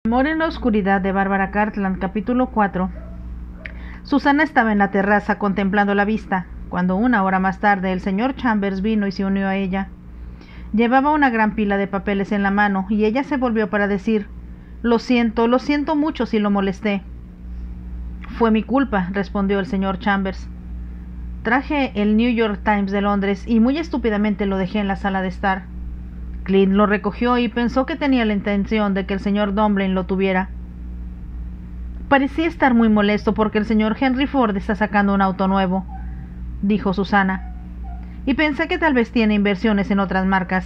Amor en la oscuridad de Bárbara Cartland, capítulo 4. Susana estaba en la terraza contemplando la vista, cuando 1 hora más tarde el señor Chambers vino y se unió a ella. Llevaba una gran pila de papeles en la mano, y ella se volvió para decir: lo siento mucho si lo molesté. Fue mi culpa, respondió el señor Chambers. Traje el New York Times de Londres y muy estúpidamente lo dejé en la sala de estar. Clint lo recogió y pensó que tenía la intención de que el señor Dunblane lo tuviera. Parecía estar muy molesto porque el señor Henry Ford está sacando un auto nuevo, dijo Susana, y pensé que tal vez tiene inversiones en otras marcas.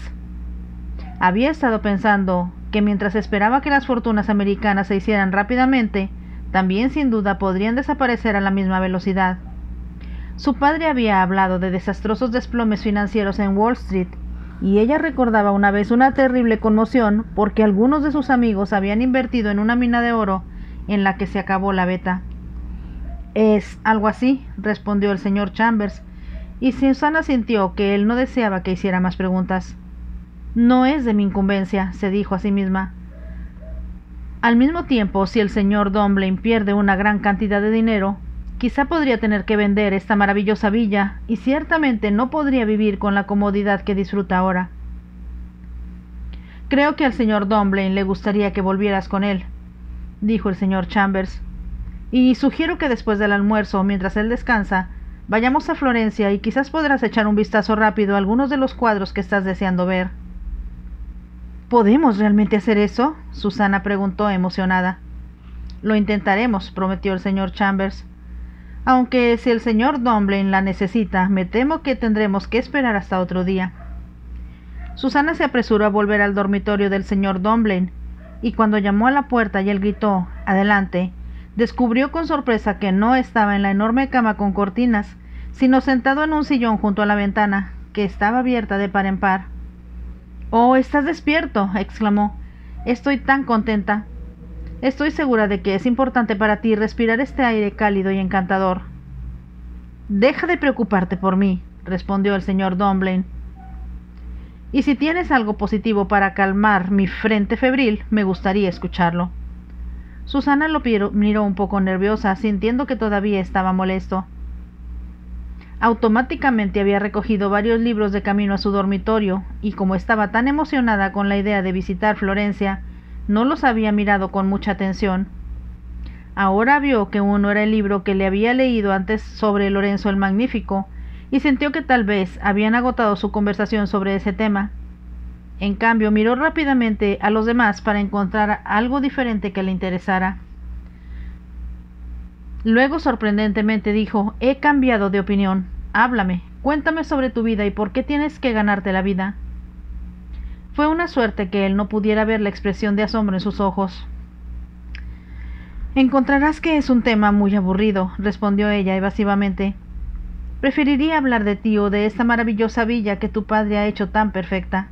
Había estado pensando que mientras esperaba que las fortunas americanas se hicieran rápidamente, también sin duda podrían desaparecer a la misma velocidad. Su padre había hablado de desastrosos desplomes financieros en Wall Street, y ella recordaba una vez una terrible conmoción porque algunos de sus amigos habían invertido en una mina de oro en la que se acabó la veta. «Es algo así», respondió el señor Chambers, y Susana sintió que él no deseaba que hiciera más preguntas. «No es de mi incumbencia», se dijo a sí misma. Al mismo tiempo, si el señor Dunblane pierde una gran cantidad de dinero, quizá podría tener que vender esta maravillosa villa, y ciertamente no podría vivir con la comodidad que disfruta ahora. «Creo que al señor Dunblane le gustaría que volvieras con él», dijo el señor Chambers, «y sugiero que después del almuerzo, mientras él descansa, vayamos a Florencia y quizás podrás echar un vistazo rápido a algunos de los cuadros que estás deseando ver». «¿Podemos realmente hacer eso?», Susana preguntó emocionada. «Lo intentaremos», prometió el señor Chambers. «Aunque si el señor Dunblane la necesita, me temo que tendremos que esperar hasta otro día». Susana se apresuró a volver al dormitorio del señor Dunblane, y cuando llamó a la puerta y él gritó «adelante», descubrió con sorpresa que no estaba en la enorme cama con cortinas, sino sentado en un sillón junto a la ventana, que estaba abierta de par en par. «Oh, estás despierto», exclamó. «Estoy tan contenta. Estoy segura de que es importante para ti respirar este aire cálido y encantador». «Deja de preocuparte por mí», respondió el señor Dunblane. «Y si tienes algo positivo para calmar mi frente febril, me gustaría escucharlo». Susana lo miró un poco nerviosa, sintiendo que todavía estaba molesto. Automáticamente había recogido varios libros de camino a su dormitorio, y como estaba tan emocionada con la idea de visitar Florencia, no los había mirado con mucha atención. Ahora vio que uno era el libro que le había leído antes sobre Lorenzo el Magnífico, y sintió que tal vez habían agotado su conversación sobre ese tema. En cambio, miró rápidamente a los demás para encontrar algo diferente que le interesara. Luego, sorprendentemente, dijo: «He cambiado de opinión. Háblame, cuéntame sobre tu vida y por qué tienes que ganarte la vida». Fue una suerte que él no pudiera ver la expresión de asombro en sus ojos. «Encontrarás que es un tema muy aburrido», respondió ella evasivamente. «Preferiría hablar de ti o de esta maravillosa villa que tu padre ha hecho tan perfecta».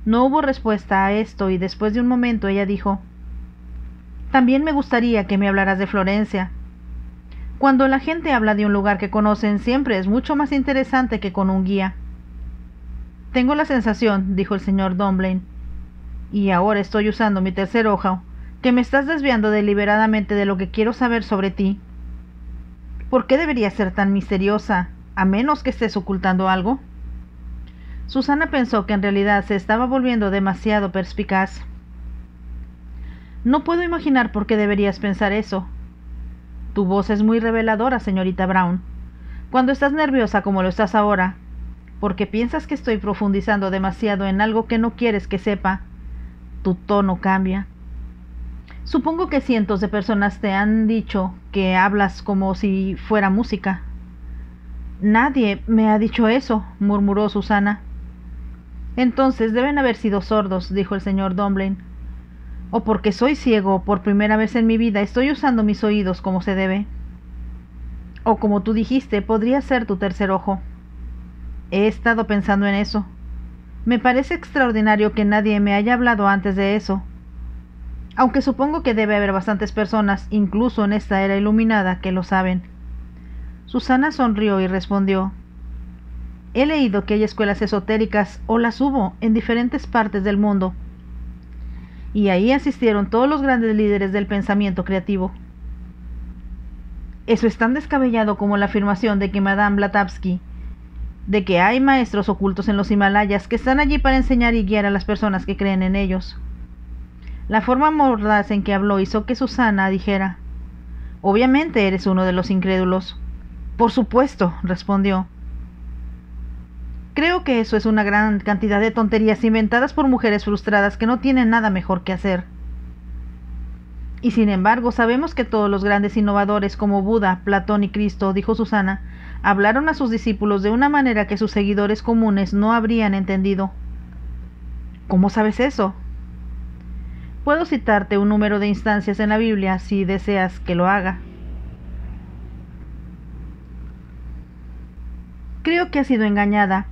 No hubo respuesta a esto, y después de un momento ella dijo: «También me gustaría que me hablaras de Florencia. Cuando la gente habla de un lugar que conocen, siempre es mucho más interesante que con un guía». «Tengo la sensación», dijo el señor Dunblane, «y ahora estoy usando mi tercer ojo, que me estás desviando deliberadamente de lo que quiero saber sobre ti». «¿Por qué debería ser tan misteriosa, a menos que estés ocultando algo?» Susana pensó que en realidad se estaba volviendo demasiado perspicaz. «No puedo imaginar por qué deberías pensar eso. Tu voz es muy reveladora, señorita Brown, cuando estás nerviosa como lo estás ahora, porque piensas que estoy profundizando demasiado en algo que no quieres que sepa. Tu tono cambia. Supongo que cientos de personas te han dicho que hablas como si fuera música». «Nadie me ha dicho eso», murmuró Susana. «Entonces deben haber sido sordos», dijo el señor Dunblane. «O porque soy ciego, por primera vez en mi vida estoy usando mis oídos como se debe. O como tú dijiste, podría ser tu tercer ojo. He estado pensando en eso. Me parece extraordinario que nadie me haya hablado antes de eso. Aunque supongo que debe haber bastantes personas, incluso en esta era iluminada, que lo saben». Susana sonrió y respondió: «He leído que hay escuelas esotéricas, o las hubo, en diferentes partes del mundo. y ahí asistieron todos los grandes líderes del pensamiento creativo. Eso es tan descabellado como la afirmación de que Madame Blavatsky, de que hay maestros ocultos en los Himalayas que están allí para enseñar y guiar a las personas que creen en ellos. La forma mordaz en que habló hizo que Susana dijera: «Obviamente eres uno de los incrédulos». «Por supuesto», respondió. «Creo que eso es una gran cantidad de tonterías inventadas por mujeres frustradas que no tienen nada mejor que hacer. Y sin embargo, sabemos que todos los grandes innovadores como Buda, Platón y Cristo», dijo Susana, «hablaron a sus discípulos de una manera que sus seguidores comunes no habrían entendido». «¿Cómo sabes eso?» «Puedo citarte un número de instancias en la Biblia si deseas que lo haga». «Creo que ha sido engañada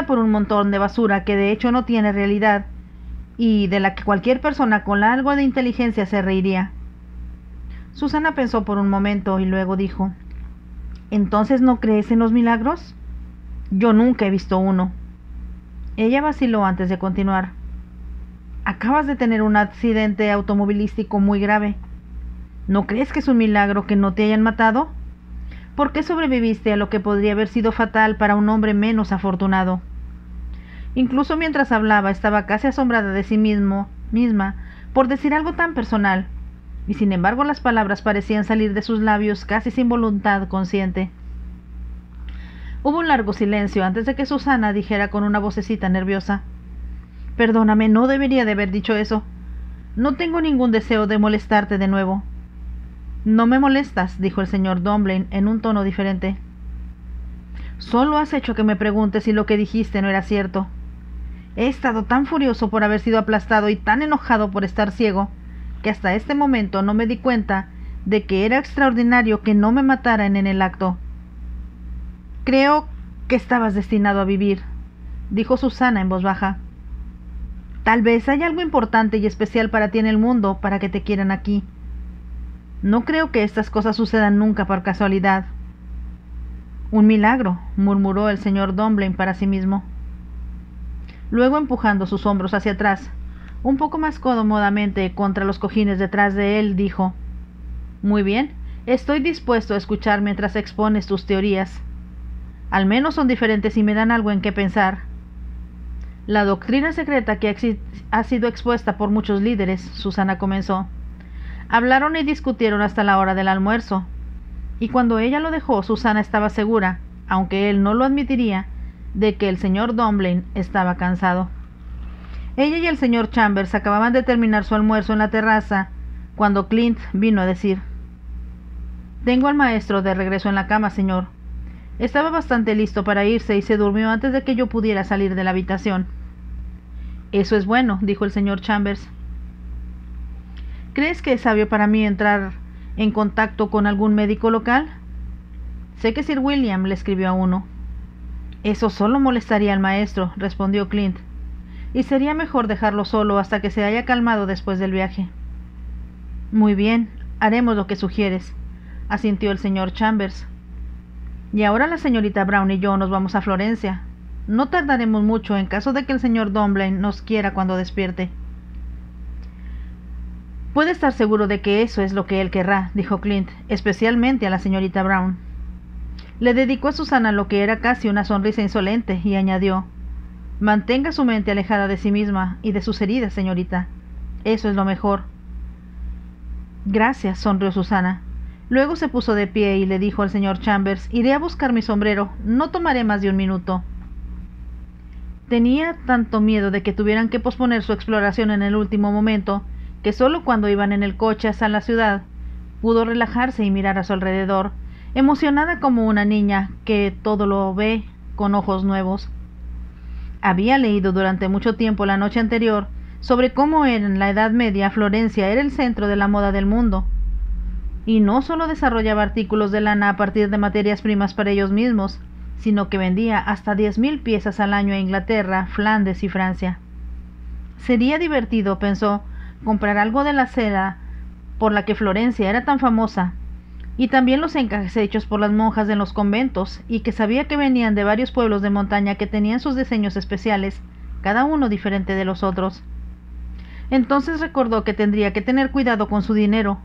por un montón de basura que de hecho no tiene realidad y de la que cualquier persona con algo de inteligencia se reiría». Susana pensó por un momento y luego dijo: «¿Entonces no crees en los milagros?» «Yo nunca he visto uno». Ella vaciló antes de continuar. «Acabas de tener un accidente automovilístico muy grave. ¿No crees que es un milagro que no te hayan matado? ¿Por qué sobreviviste a lo que podría haber sido fatal para un hombre menos afortunado?» Incluso mientras hablaba estaba casi asombrada de sí misma por decir algo tan personal, y sin embargo las palabras parecían salir de sus labios casi sin voluntad consciente. Hubo un largo silencio antes de que Susana dijera con una vocecita nerviosa: «Perdóname, no debería de haber dicho eso. No tengo ningún deseo de molestarte de nuevo». «No me molestas», dijo el señor Dumblain en un tono diferente. «Solo has hecho que me pregunte si lo que dijiste no era cierto. He estado tan furioso por haber sido aplastado y tan enojado por estar ciego, que hasta este momento no me di cuenta de que era extraordinario que no me mataran en el acto». «Creo que estabas destinado a vivir», dijo Susana en voz baja. «Tal vez haya algo importante y especial para ti en el mundo para que te quieran aquí. No creo que estas cosas sucedan nunca por casualidad». «Un milagro», murmuró el señor Dumblain para sí mismo. Luego, empujando sus hombros hacia atrás, un poco más cómodamente contra los cojines detrás de él, dijo: «Muy bien, estoy dispuesto a escuchar mientras expones tus teorías. Al menos son diferentes y me dan algo en qué pensar. La doctrina secreta que ha sido expuesta por muchos líderes», Susana comenzó. «Hablaron y discutieron hasta la hora del almuerzo, y cuando ella lo dejó, Susana estaba segura, aunque él no lo admitiría, de que el señor Dumblain estaba cansado. Ella y el señor Chambers acababan de terminar su almuerzo en la terraza cuando Clint vino a decir: «Tengo al maestro de regreso en la cama, señor. Estaba bastante listo para irse y se durmió antes de que yo pudiera salir de la habitación». «Eso es bueno», dijo el señor Chambers. «¿Crees que es sabio para mí entrar en contacto con algún médico local? Sé que Sir William le escribió a uno». «Eso solo molestaría al maestro», respondió Clint, «y sería mejor dejarlo solo hasta que se haya calmado después del viaje». «Muy bien, haremos lo que sugieres», asintió el señor Chambers. «Y ahora la señorita Brown y yo nos vamos a Florencia. No tardaremos mucho en caso de que el señor Dumblain nos quiera cuando despierte». «Puede estar seguro de que eso es lo que él querrá», dijo Clint, «especialmente a la señorita Brown». Le dedicó a Susana lo que era casi una sonrisa insolente y añadió: «Mantenga su mente alejada de sí misma y de sus heridas, señorita. Eso es lo mejor». «Gracias», sonrió Susana. Luego se puso de pie y le dijo al señor Chambers: «Iré a buscar mi sombrero. No tomaré más de un minuto». Tenía tanto miedo de que tuvieran que posponer su exploración en el último momento, que solo cuando iban en el coche hasta la ciudad pudo relajarse y mirar a su alrededor, emocionada como una niña que todo lo ve con ojos nuevos. Había leído durante mucho tiempo la noche anterior sobre cómo en la Edad Media Florencia era el centro de la moda del mundo, y no solo desarrollaba artículos de lana a partir de materias primas para ellos mismos, sino que vendía hasta 10.000 piezas al año a Inglaterra, Flandes y Francia. Sería divertido, pensó, comprar algo de la seda por la que Florencia era tan famosa, y también los encajes hechos por las monjas de los conventos, y que sabía que venían de varios pueblos de montaña que tenían sus diseños especiales, cada uno diferente de los otros. Entonces recordó que tendría que tener cuidado con su dinero,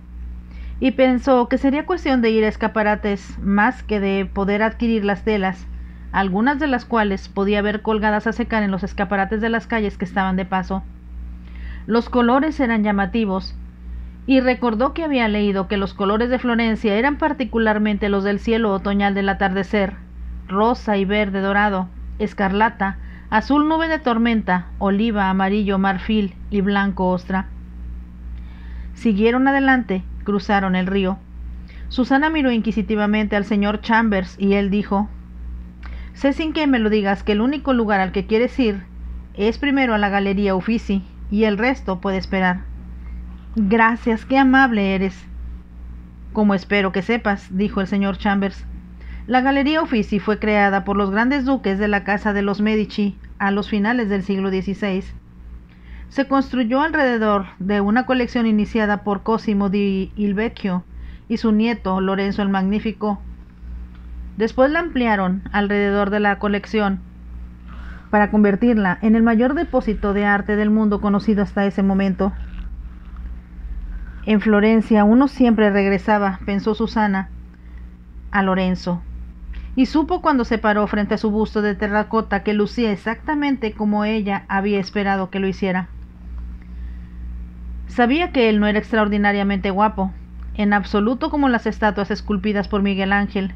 y pensó que sería cuestión de ir a escaparates más que de poder adquirir las telas, algunas de las cuales podía ver colgadas a secar en los escaparates de las calles que estaban de paso. Los colores eran llamativos, y recordó que había leído que los colores de Florencia eran particularmente los del cielo otoñal del atardecer: rosa y verde dorado, escarlata, azul nube de tormenta, oliva, amarillo, marfil y blanco ostra. Siguieron adelante, cruzaron el río. Susana miró inquisitivamente al señor Chambers y él dijo: «Sé sin que me lo digas que el único lugar al que quieres ir es primero a la Galería Uffizi y el resto puede esperar». «Gracias, qué amable eres». «Como espero que sepas», dijo el señor Chambers, «la Galería Uffizi fue creada por los grandes duques de la casa de los Medici a los finales del siglo XVI. Se construyó alrededor de una colección iniciada por Cosimo di Il Vecchio y su nieto Lorenzo el Magnífico. Después la ampliaron alrededor de la colección para convertirla en el mayor depósito de arte del mundo conocido hasta ese momento». «En Florencia uno siempre regresaba», pensó Susana, «a Lorenzo». Y supo cuando se paró frente a su busto de terracota que lucía exactamente como ella había esperado que lo hiciera. Sabía que él no era extraordinariamente guapo, en absoluto como las estatuas esculpidas por Miguel Ángel,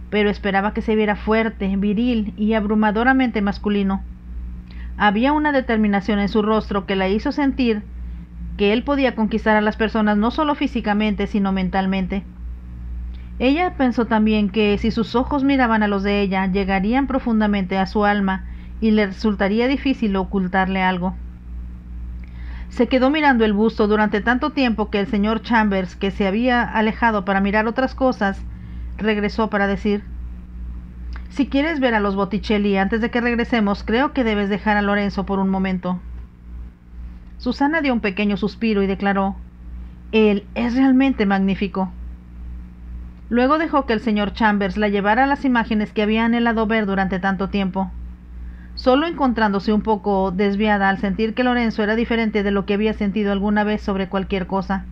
pero esperaba que se viera fuerte, viril y abrumadoramente masculino. Había una determinación en su rostro que la hizo sentir que él podía conquistar a las personas no solo físicamente, sino mentalmente. Ella pensó también que si sus ojos miraban a los de ella, llegarían profundamente a su alma y le resultaría difícil ocultarle algo. Se quedó mirando el busto durante tanto tiempo que el señor Chambers, que se había alejado para mirar otras cosas, regresó para decir: «Si quieres ver a los Botticelli antes de que regresemos, creo que debes dejar a Lorenzo por un momento». Susana dio un pequeño suspiro y declaró: «Él es realmente magnífico». Luego dejó que el señor Chambers la llevara a las imágenes que había anhelado ver durante tanto tiempo, solo encontrándose un poco desviada al sentir que Lorenzo era diferente de lo que había sentido alguna vez sobre cualquier cosa.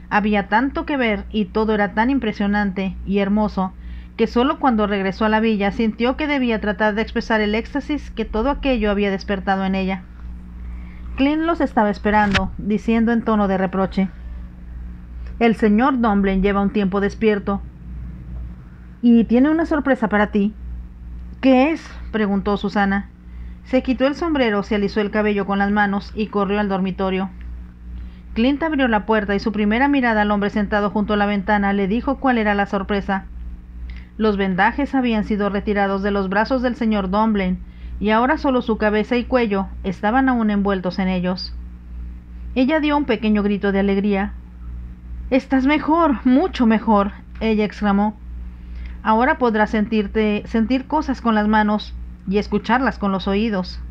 Había tanto que ver y todo era tan impresionante y hermoso que solo cuando regresó a la villa sintió que debía tratar de expresar el éxtasis que todo aquello había despertado en ella. Clint los estaba esperando, diciendo en tono de reproche: «El señor Dumblen lleva un tiempo despierto y tiene una sorpresa para ti». «¿Qué es?», preguntó Susana. Se quitó el sombrero, se alisó el cabello con las manos y corrió al dormitorio. Clint abrió la puerta y su primera mirada al hombre sentado junto a la ventana le dijo cuál era la sorpresa. Los vendajes habían sido retirados de los brazos del señor Dumblen y ahora solo su cabeza y cuello estaban aún envueltos en ellos. Ella dio un pequeño grito de alegría. «Estás mejor, mucho mejor», ella exclamó. «Ahora podrás sentir cosas con las manos y escucharlas con los oídos».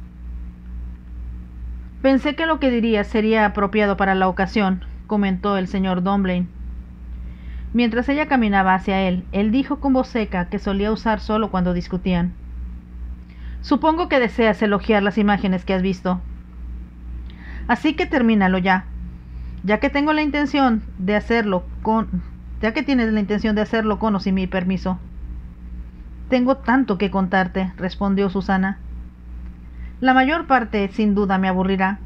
«Pensé que lo que dirías sería apropiado para la ocasión», comentó el señor Dumblen. Mientras ella caminaba hacia él, él dijo con voz seca que solía usar solo cuando discutían: «Supongo que deseas elogiar las imágenes que has visto. Así que termínalo ya. Ya que tienes la intención de hacerlo con o sin mi permiso». «Tengo tanto que contarte», respondió Susana. «La mayor parte, sin duda, me aburrirá.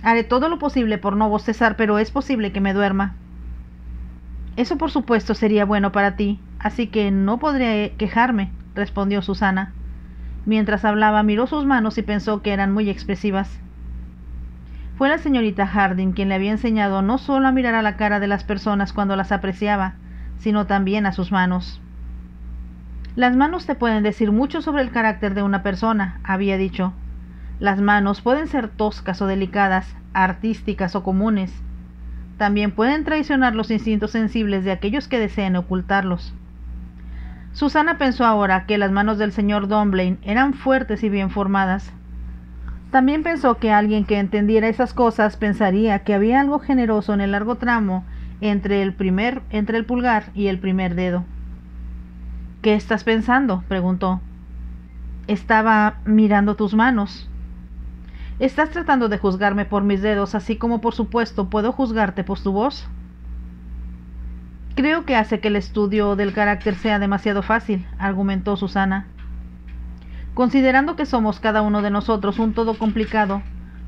Haré todo lo posible por no bostezar, pero es posible que me duerma». «Eso por supuesto sería bueno para ti, así que no podré quejarme», respondió Susana. Mientras hablaba, miró sus manos y pensó que eran muy expresivas. Fue la señorita Harding quien le había enseñado no solo a mirar a la cara de las personas cuando las apreciaba, sino también a sus manos. «Las manos te pueden decir mucho sobre el carácter de una persona», había dicho. «Las manos pueden ser toscas o delicadas, artísticas o comunes. También pueden traicionar los instintos sensibles de aquellos que deseen ocultarlos». Susana pensó ahora que las manos del señor Dumblen eran fuertes y bien formadas. También pensó que alguien que entendiera esas cosas pensaría que había algo generoso en el largo tramo entre el pulgar y el primer dedo. «¿Qué estás pensando?», preguntó. «Estaba mirando tus manos». ¿Estás tratando de juzgarme por mis dedos, así como por supuesto puedo juzgarte por tu voz? Creo que hace que el estudio del carácter sea demasiado fácil, argumentó Susana. Considerando que somos cada uno de nosotros un todo complicado,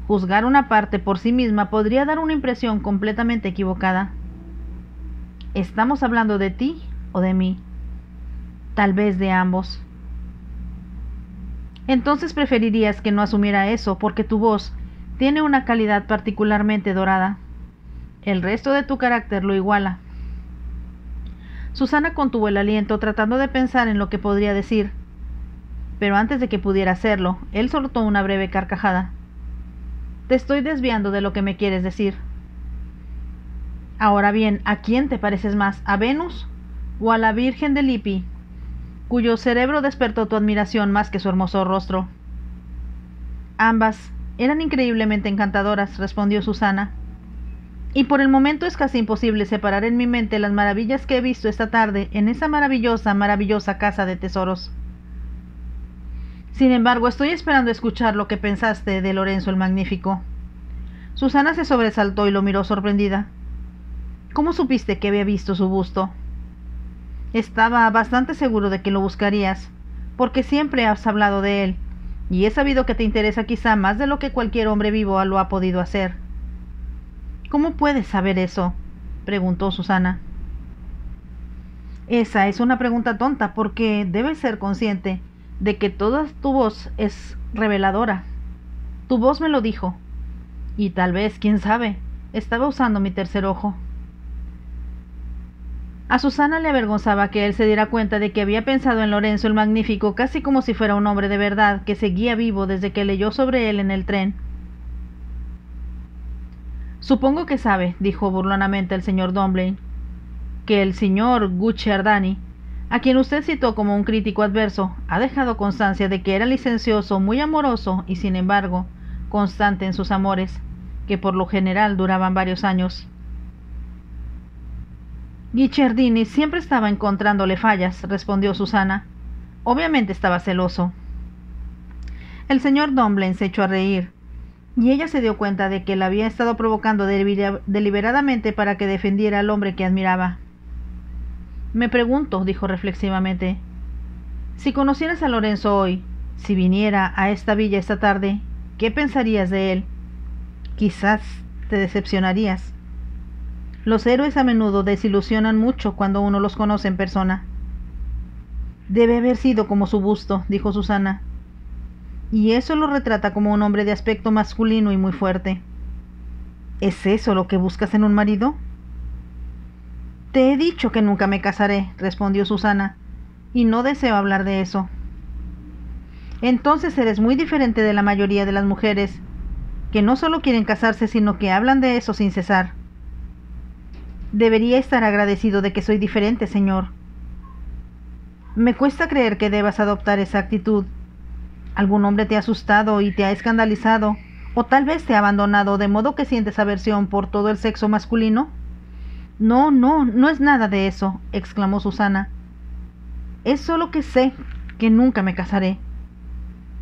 juzgar una parte por sí misma podría dar una impresión completamente equivocada. ¿Estamos hablando de ti o de mí? Tal vez de ambos. Entonces preferirías que no asumiera eso, porque tu voz tiene una calidad particularmente dorada. El resto de tu carácter lo iguala. Susana contuvo el aliento, tratando de pensar en lo que podría decir, pero antes de que pudiera hacerlo, él soltó una breve carcajada. Te estoy desviando de lo que me quieres decir. Ahora bien, ¿a quién te pareces más? ¿A Venus o a la Virgen de Lippi, cuyo cerebro despertó tu admiración más que su hermoso rostro? Ambas eran increíblemente encantadoras, respondió Susana, y por el momento es casi imposible separar en mi mente las maravillas que he visto esta tarde en esa maravillosa casa de tesoros. Sin embargo, estoy esperando escuchar lo que pensaste de Lorenzo el Magnífico. Susana se sobresaltó y lo miró sorprendida. ¿Cómo supiste que había visto su busto? Estaba bastante seguro de que lo buscarías, porque siempre has hablado de él, y he sabido que te interesa quizá más de lo que cualquier hombre vivo lo ha podido hacer. ¿Cómo puedes saber eso?, preguntó Susana. Esa es una pregunta tonta, porque debes ser consciente de que toda tu voz es reveladora. Tu voz me lo dijo, y tal vez, quién sabe, estaba usando mi tercer ojo. A Susana le avergonzaba que él se diera cuenta de que había pensado en Lorenzo el Magnífico casi como si fuera un hombre de verdad que seguía vivo desde que leyó sobre él en el tren. Supongo que sabe, dijo burlonamente el señor Dunblane, que el señor Guicciardini, a quien usted citó como un crítico adverso, ha dejado constancia de que era licencioso, muy amoroso y, sin embargo, constante en sus amores, que por lo general duraban varios años. Guicciardini siempre estaba encontrándole fallas, respondió Susana. Obviamente estaba celoso. El señor Dunblane se echó a reír, y ella se dio cuenta de que la había estado provocando deliberadamente para que defendiera al hombre que admiraba. Me pregunto, dijo reflexivamente, si conocieras a Lorenzo hoy, si viniera a esta villa esta tarde, ¿qué pensarías de él? Quizás te decepcionarías. Los héroes a menudo desilusionan mucho cuando uno los conoce en persona. Debe haber sido como su busto, dijo Susana, y eso lo retrata como un hombre de aspecto masculino y muy fuerte. ¿Es eso lo que buscas en un marido? Te he dicho que nunca me casaré, respondió Susana, y no deseo hablar de eso. Entonces eres muy diferente de la mayoría de las mujeres, que no solo quieren casarse, sino que hablan de eso sin cesar. Debería estar agradecido de que soy diferente, señor. Me cuesta creer que debas adoptar esa actitud. ¿Algún hombre te ha asustado y te ha escandalizado, o tal vez te ha abandonado, de modo que sientes aversión por todo el sexo masculino? No es nada de eso, exclamó Susana. Es solo que sé que nunca me casaré.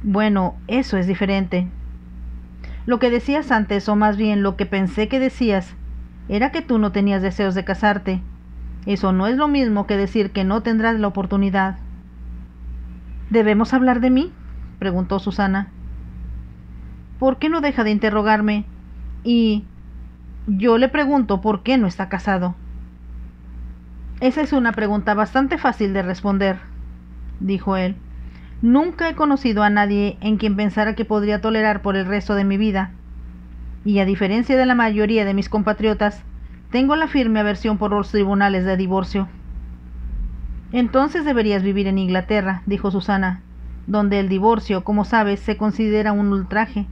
Bueno, eso es diferente. Lo que decías antes, o más bien lo que pensé que decías, era que tú no tenías deseos de casarte. Eso no es lo mismo que decir que no tendrás la oportunidad. ¿Debemos hablar de mí?, preguntó Susana. ¿Por qué no deja de interrogarme? Y yo le pregunto por qué no está casado. Esa es una pregunta bastante fácil de responder, dijo él. Nunca he conocido a nadie en quien pensara que podría tolerar por el resto de mi vida, y a diferencia de la mayoría de mis compatriotas, tengo la firme aversión por los tribunales de divorcio. Entonces deberías vivir en Inglaterra, dijo Susana, donde el divorcio, como sabes, se considera un ultraje,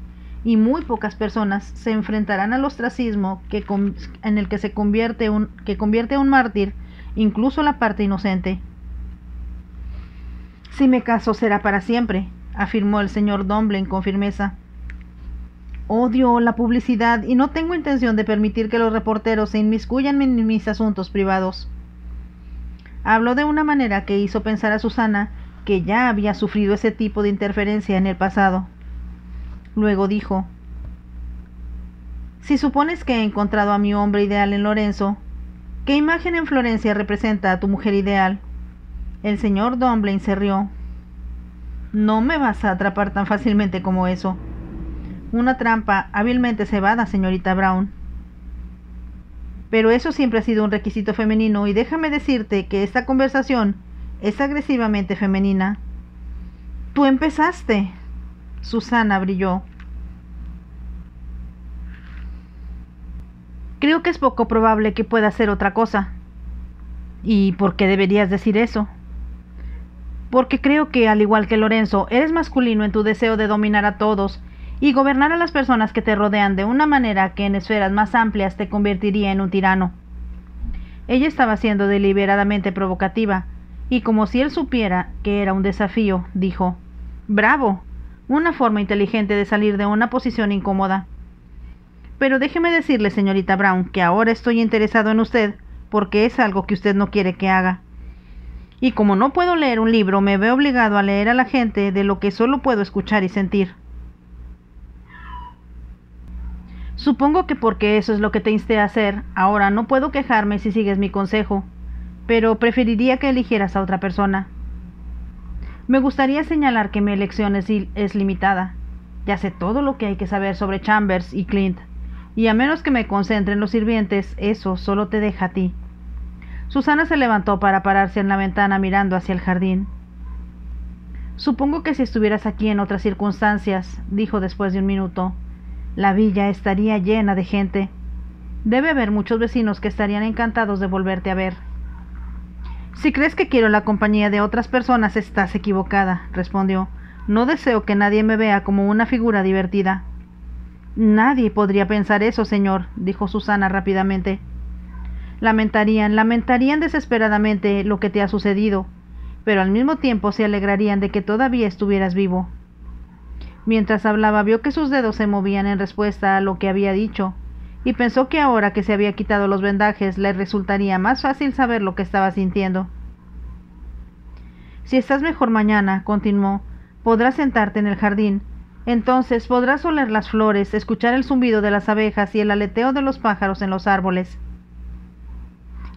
y muy pocas personas se enfrentarán al ostracismo en el que convierte a un mártir, incluso la parte inocente. Si me caso será para siempre, afirmó el señor Dunblane con firmeza. Odio la publicidad y no tengo intención de permitir que los reporteros se inmiscuyan en mis asuntos privados. Habló de una manera que hizo pensar a Susana que ya había sufrido ese tipo de interferencia en el pasado. Luego dijo, Si supones que he encontrado a mi hombre ideal en Lorenzo, ¿qué imagen en Florencia representa a tu mujer ideal? El señor Dunblane se rió. No me vas a atrapar tan fácilmente como eso. Una trampa hábilmente cebada, señorita Brown. Pero eso siempre ha sido un requisito femenino, y déjame decirte que esta conversación es agresivamente femenina. Tú empezaste. Susana brilló. Creo que es poco probable que pueda hacer otra cosa. ¿Y por qué deberías decir eso? Porque creo que, al igual que Lorenzo, eres masculino en tu deseo de dominar a todos y gobernar a las personas que te rodean de una manera que en esferas más amplias te convertiría en un tirano. Ella estaba siendo deliberadamente provocativa, y como si él supiera que era un desafío, dijo: «Bravo, una forma inteligente de salir de una posición incómoda. Pero déjeme decirle, señorita Brown, que ahora estoy interesado en usted, porque es algo que usted no quiere que haga. Y como no puedo leer un libro, me veo obligado a leer a la gente de lo que solo puedo escuchar y sentir. Supongo que porque eso es lo que te insté a hacer, ahora no puedo quejarme si sigues mi consejo, pero preferiría que eligieras a otra persona. Me gustaría señalar que mi elección es limitada. Ya sé todo lo que hay que saber sobre Chambers y Clint, y a menos que me concentre en los sirvientes, eso solo te deja a ti». Susana se levantó para pararse en la ventana mirando hacia el jardín. «Supongo que si estuvieras aquí en otras circunstancias», dijo después de un minuto, «la villa estaría llena de gente. Debe haber muchos vecinos que estarían encantados de volverte a ver». «Si crees que quiero la compañía de otras personas, estás equivocada», respondió. «No deseo que nadie me vea como una figura divertida». «Nadie podría pensar eso, señor», dijo Susana rápidamente. Lamentarían desesperadamente lo que te ha sucedido, pero al mismo tiempo se alegrarían de que todavía estuvieras vivo». Mientras hablaba, vio que sus dedos se movían en respuesta a lo que había dicho, y pensó que ahora que se había quitado los vendajes, le resultaría más fácil saber lo que estaba sintiendo. «Si estás mejor mañana», continuó, «podrás sentarte en el jardín. Entonces podrás oler las flores, escuchar el zumbido de las abejas y el aleteo de los pájaros en los árboles.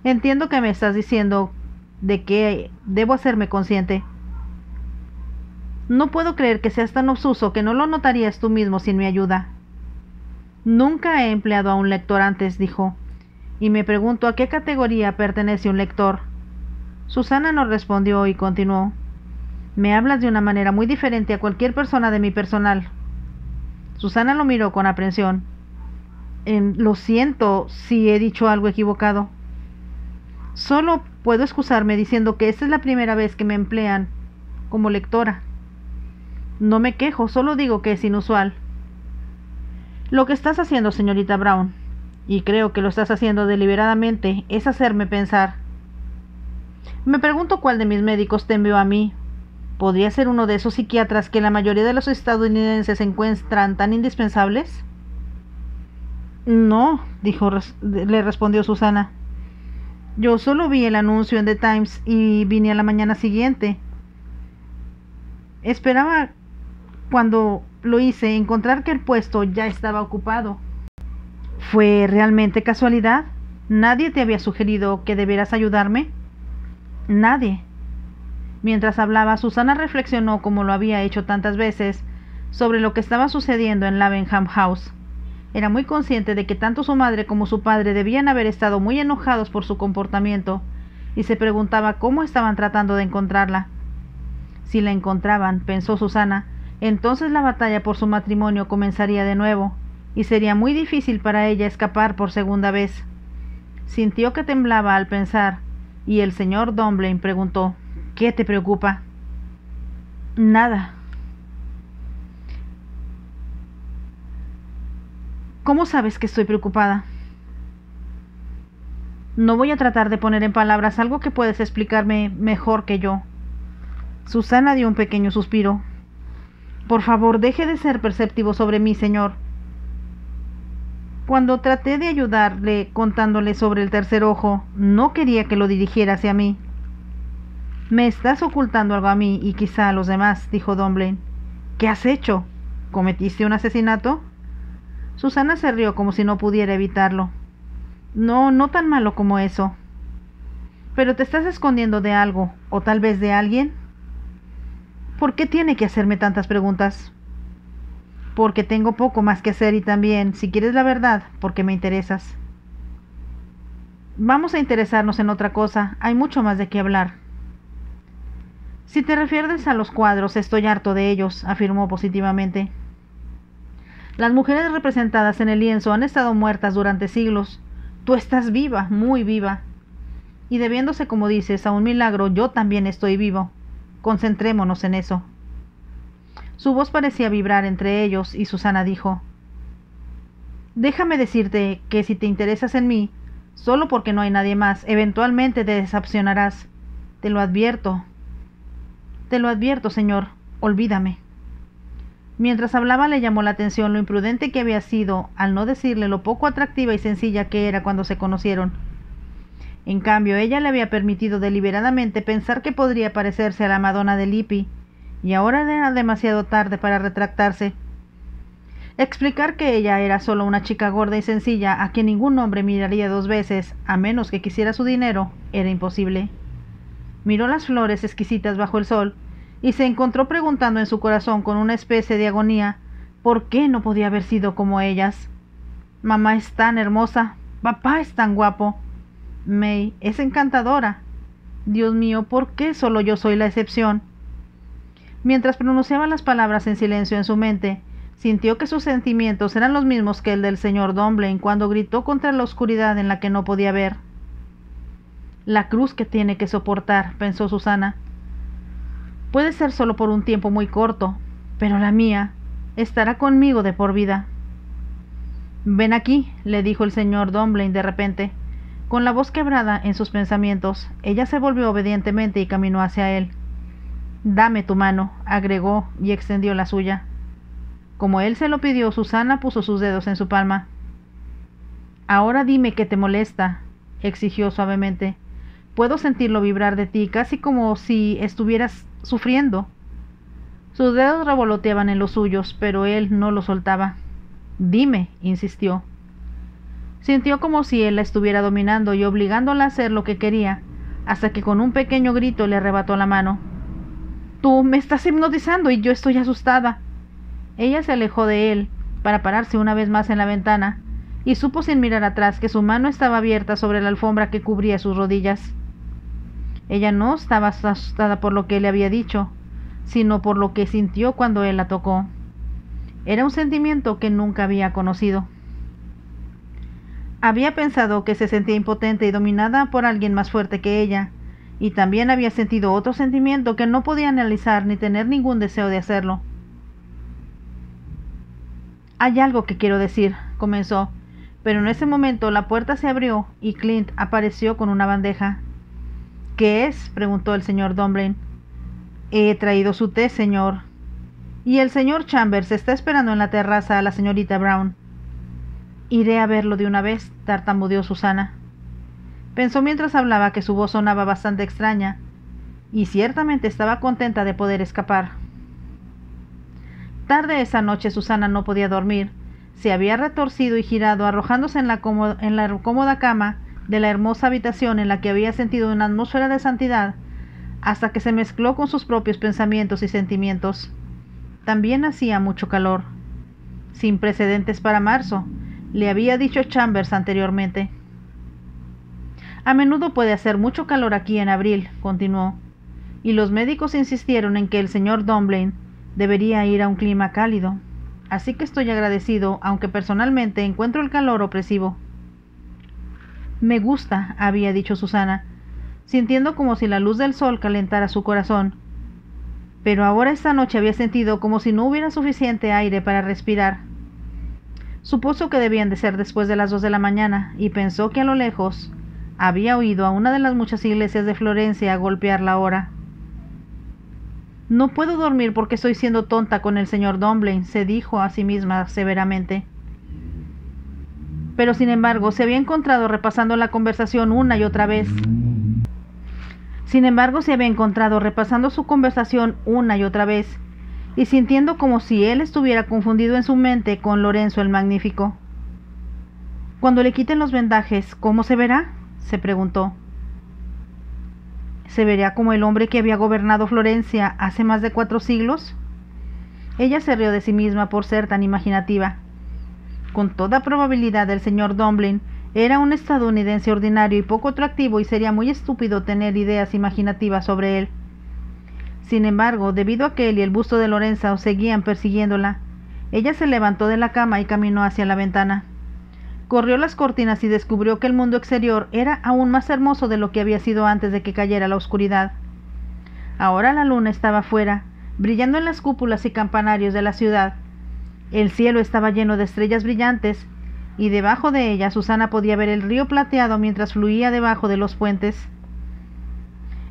Entiendo que me estás diciendo de que debo hacerme consciente. No puedo creer que seas tan obsuso que no lo notarías tú mismo sin mi ayuda». «Nunca he empleado a un lector antes», dijo, «y me pregunto a qué categoría pertenece un lector». Susana no respondió y continuó: «Me hablas de una manera muy diferente a cualquier persona de mi personal». Susana lo miró con aprensión. Lo siento si he dicho algo equivocado. Solo puedo excusarme diciendo que esta es la primera vez que me emplean como lectora. No me quejo, solo digo que es inusual. Lo que estás haciendo, señorita Brown, y creo que lo estás haciendo deliberadamente, es hacerme pensar. Me pregunto cuál de mis médicos te envió a mí. ¿Podría ser uno de esos psiquiatras que la mayoría de los estadounidenses encuentran tan indispensables? «No», le respondió Susana. «Yo solo vi el anuncio en The Times y vine a la mañana siguiente. Esperaba, cuando lo hice, encontrar que el puesto ya estaba ocupado». «¿Fue realmente casualidad? ¿Nadie te había sugerido que debieras ayudarme?» «Nadie». Mientras hablaba, Susana reflexionó, como lo había hecho tantas veces, sobre lo que estaba sucediendo en Lavenham House. Era muy consciente de que tanto su madre como su padre debían haber estado muy enojados por su comportamiento, y se preguntaba cómo estaban tratando de encontrarla. Si la encontraban, pensó Susana, entonces la batalla por su matrimonio comenzaría de nuevo, y sería muy difícil para ella escapar por segunda vez. Sintió que temblaba al pensar, y el señor Dunblane preguntó: «¿Qué te preocupa?» «Nada». «¿Cómo sabes que estoy preocupada?» «No voy a tratar de poner en palabras algo que puedes explicarme mejor que yo». Susana dio un pequeño suspiro. «Por favor, deje de ser perceptivo sobre mí, señor. Cuando traté de ayudarle contándole sobre el tercer ojo, no quería que lo dirigiera hacia mí». «Me estás ocultando algo a mí y quizá a los demás», dijo Dunblane. «¿Qué has hecho? ¿Cometiste un asesinato?» Susana se rió como si no pudiera evitarlo. No, no tan malo como eso. ¿Pero te estás escondiendo de algo, o tal vez de alguien? ¿Por qué tiene que hacerme tantas preguntas? Porque tengo poco más que hacer y también, si quieres la verdad, porque me interesas. Vamos a interesarnos en otra cosa, hay mucho más de qué hablar. Si te refieres a los cuadros, estoy harto de ellos, afirmó positivamente. Las mujeres representadas en el lienzo han estado muertas durante siglos. Tú estás viva, muy viva. Y debiéndose, como dices, a un milagro, yo también estoy vivo. Concentrémonos en eso. Su voz parecía vibrar entre ellos y Susana dijo: déjame decirte que si te interesas en mí, solo porque no hay nadie más, eventualmente te decepcionarás. Te lo advierto. Te lo advierto, señor. Olvídame. Mientras hablaba le llamó la atención lo imprudente que había sido al no decirle lo poco atractiva y sencilla que era cuando se conocieron. En cambio, ella le había permitido deliberadamente pensar que podría parecerse a la Madonna de Lippi, y ahora era demasiado tarde para retractarse. Explicar que ella era solo una chica gorda y sencilla a quien ningún hombre miraría dos veces, a menos que quisiera su dinero, era imposible. Miró las flores exquisitas bajo el sol, y se encontró preguntando en su corazón con una especie de agonía, ¿por qué no podía haber sido como ellas? Mamá es tan hermosa, papá es tan guapo, May es encantadora. Dios mío, ¿por qué solo yo soy la excepción? Mientras pronunciaba las palabras en silencio en su mente, sintió que sus sentimientos eran los mismos que el del señor Dunblane cuando gritó contra la oscuridad en la que no podía ver. La cruz que tiene que soportar, pensó Susana. Puede ser solo por un tiempo muy corto, pero la mía estará conmigo de por vida. Ven aquí, le dijo el señor Dunblane de repente. Con la voz quebrada en sus pensamientos, ella se volvió obedientemente y caminó hacia él. Dame tu mano, agregó y extendió la suya. Como él se lo pidió, Susana puso sus dedos en su palma. Ahora dime qué te molesta, exigió suavemente. Puedo sentirlo vibrar de ti, casi como si estuvieras sufriendo. Sus dedos revoloteaban en los suyos, pero él no los soltaba. Dime, insistió. Sintió como si él la estuviera dominando y obligándola a hacer lo que quería, hasta que con un pequeño grito le arrebató la mano. Tú me estás hipnotizando y yo estoy asustada. Ella se alejó de él para pararse una vez más en la ventana, y supo sin mirar atrás que su mano estaba abierta sobre la alfombra que cubría sus rodillas. Ella no estaba asustada por lo que él le había dicho, sino por lo que sintió cuando él la tocó. Era un sentimiento que nunca había conocido. Había pensado que se sentía impotente y dominada por alguien más fuerte que ella, y también había sentido otro sentimiento que no podía analizar ni tener ningún deseo de hacerlo. Hay algo que quiero decir, comenzó, pero en ese momento la puerta se abrió y Clint apareció con una bandeja. ¿Qué es?, preguntó el señor Dunblane. He traído su té, señor. Y el señor Chambers está esperando en la terraza a la señorita Brown. Iré a verlo de una vez, tartamudeó Susana. Pensó mientras hablaba que su voz sonaba bastante extraña, y ciertamente estaba contenta de poder escapar. Tarde esa noche Susana no podía dormir. Se había retorcido y girado, arrojándose en la cómoda cama de la hermosa habitación en la que había sentido una atmósfera de santidad, hasta que se mezcló con sus propios pensamientos y sentimientos. También hacía mucho calor. Sin precedentes para marzo, le había dicho Chambers anteriormente. A menudo puede hacer mucho calor aquí en abril, continuó, y los médicos insistieron en que el señor Dunblane debería ir a un clima cálido, así que estoy agradecido, aunque personalmente encuentro el calor opresivo. Me gusta, había dicho Susana, sintiendo como si la luz del sol calentara su corazón, pero ahora esta noche había sentido como si no hubiera suficiente aire para respirar. Supuso que debían de ser después de las 2 de la mañana, y pensó que a lo lejos había oído a una de las muchas iglesias de Florencia golpear la hora. No puedo dormir porque estoy siendo tonta con el señor Dunblane, se dijo a sí misma severamente. Pero sin embargo se había encontrado repasando la conversación una y otra vez. Sin embargo se había encontrado repasando su conversación una y otra vez, y sintiendo como si él estuviera confundido en su mente con Lorenzo el Magnífico. «Cuando le quiten los vendajes, ¿cómo se verá?», se preguntó. «¿Se verá como el hombre que había gobernado Florencia hace más de 4 siglos?» Ella se rió de sí misma por ser tan imaginativa. Con toda probabilidad el señor Dublin era un estadounidense ordinario y poco atractivo, y sería muy estúpido tener ideas imaginativas sobre él. Sin embargo, debido a que él y el busto de Lorenzo seguían persiguiéndola, ella se levantó de la cama y caminó hacia la ventana. Corrió las cortinas y descubrió que el mundo exterior era aún más hermoso de lo que había sido antes de que cayera la oscuridad. Ahora la luna estaba fuera, brillando en las cúpulas y campanarios de la ciudad. El cielo estaba lleno de estrellas brillantes, y debajo de ella Susana podía ver el río plateado mientras fluía debajo de los puentes.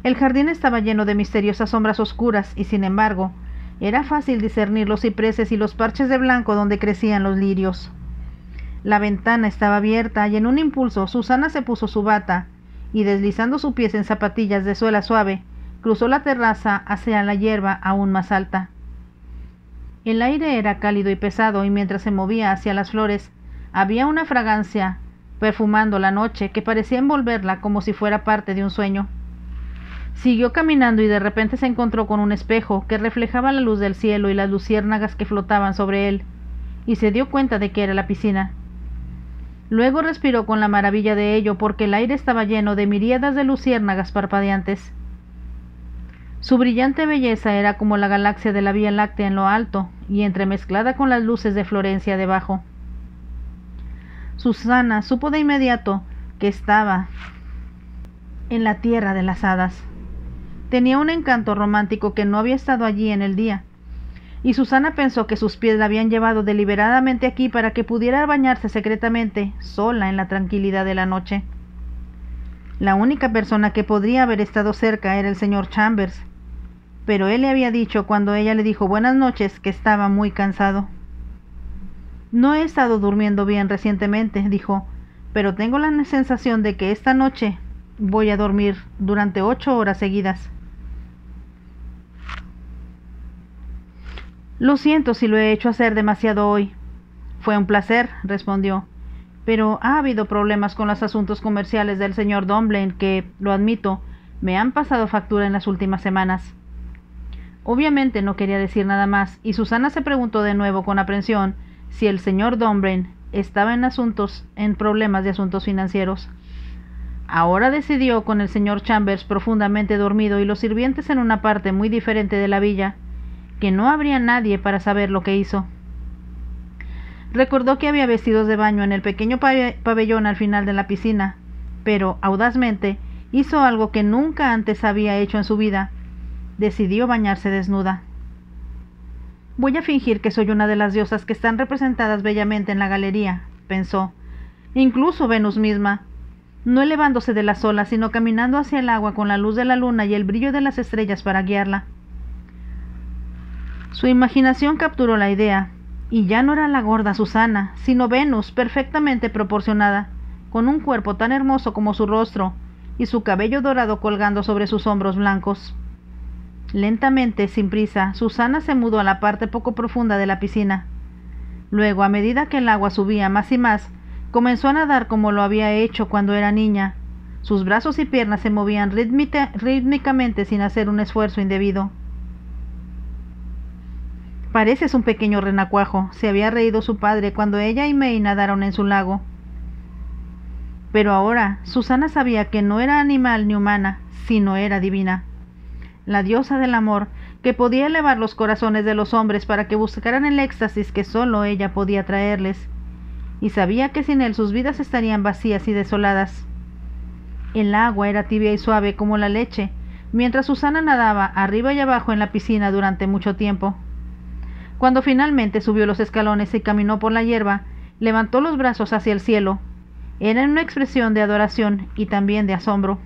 El jardín estaba lleno de misteriosas sombras oscuras, y sin embargo, era fácil discernir los cipreses y los parches de blanco donde crecían los lirios. La ventana estaba abierta y en un impulso Susana se puso su bata y, deslizando sus pies en zapatillas de suela suave, cruzó la terraza hacia la hierba aún más alta. El aire era cálido y pesado, y mientras se movía hacia las flores, había una fragancia perfumando la noche que parecía envolverla como si fuera parte de un sueño. Siguió caminando y de repente se encontró con un espejo que reflejaba la luz del cielo y las luciérnagas que flotaban sobre él, y se dio cuenta de que era la piscina. Luego respiró con la maravilla de ello, porque el aire estaba lleno de miríadas de luciérnagas parpadeantes. Su brillante belleza era como la galaxia de la Vía Láctea en lo alto, y entremezclada con las luces de Florencia debajo. Susana supo de inmediato que estaba en la tierra de las hadas. Tenía un encanto romántico que no había estado allí en el día, y Susana pensó que sus pies la habían llevado deliberadamente aquí para que pudiera bañarse secretamente, sola en la tranquilidad de la noche. La única persona que podría haber estado cerca era el señor Chambers, pero él le había dicho cuando ella le dijo buenas noches que estaba muy cansado. «No he estado durmiendo bien recientemente», dijo, «pero tengo la sensación de que esta noche voy a dormir durante 8 horas seguidas». «Lo siento si lo he hecho hacer demasiado hoy». «Fue un placer», respondió, «pero ha habido problemas con los asuntos comerciales del señor Dublin que, lo admito, me han pasado factura en las últimas semanas». Obviamente no quería decir nada más, y Susana se preguntó de nuevo con aprensión si el señor Dublin estaba en problemas de asuntos financieros. Ahora decidió, con el señor Chambers profundamente dormido y los sirvientes en una parte muy diferente de la villa, que no habría nadie para saber lo que hizo. Recordó que había vestidos de baño en el pequeño pabellón al final de la piscina, pero audazmente hizo algo que nunca antes había hecho en su vida. Decidió bañarse desnuda. «Voy a fingir que soy una de las diosas que están representadas bellamente en la galería», pensó, «incluso Venus misma, no elevándose de las olas, sino caminando hacia el agua con la luz de la luna y el brillo de las estrellas para guiarla». Su imaginación capturó la idea, y ya no era la gorda Susana, sino Venus perfectamente proporcionada, con un cuerpo tan hermoso como su rostro, y su cabello dorado colgando sobre sus hombros blancos. Lentamente, sin prisa, Susana se mudó a la parte poco profunda de la piscina. Luego, a medida que el agua subía más y más, comenzó a nadar como lo había hecho cuando era niña. Sus brazos y piernas se movían rítmicamente sin hacer un esfuerzo indebido. «Pareces un pequeño renacuajo», se había reído su padre cuando ella y May nadaron en su lago. Pero ahora Susana sabía que no era animal ni humana, sino era divina. La diosa del amor, que podía elevar los corazones de los hombres para que buscaran el éxtasis que solo ella podía traerles, y sabía que sin él sus vidas estarían vacías y desoladas. El agua era tibia y suave como la leche, mientras Susana nadaba arriba y abajo en la piscina durante mucho tiempo. Cuando finalmente subió los escalones y caminó por la hierba, levantó los brazos hacia el cielo. Era una expresión de adoración y también de asombro.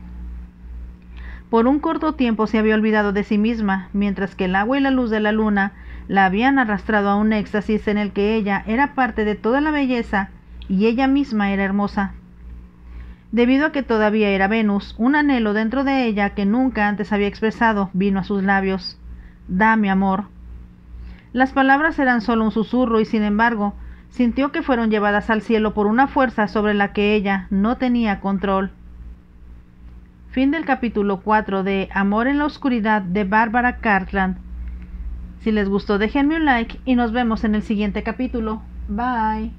Por un corto tiempo se había olvidado de sí misma, mientras que el agua y la luz de la luna la habían arrastrado a un éxtasis en el que ella era parte de toda la belleza y ella misma era hermosa. Debido a que todavía era Venus, un anhelo dentro de ella que nunca antes había expresado vino a sus labios. «Dame amor». Las palabras eran solo un susurro y sin embargo sintió que fueron llevadas al cielo por una fuerza sobre la que ella no tenía control. Fin del capítulo 4 de Amor en la Oscuridad de Barbara Cartland. Si les gustó, déjenme un like y nos vemos en el siguiente capítulo. Bye.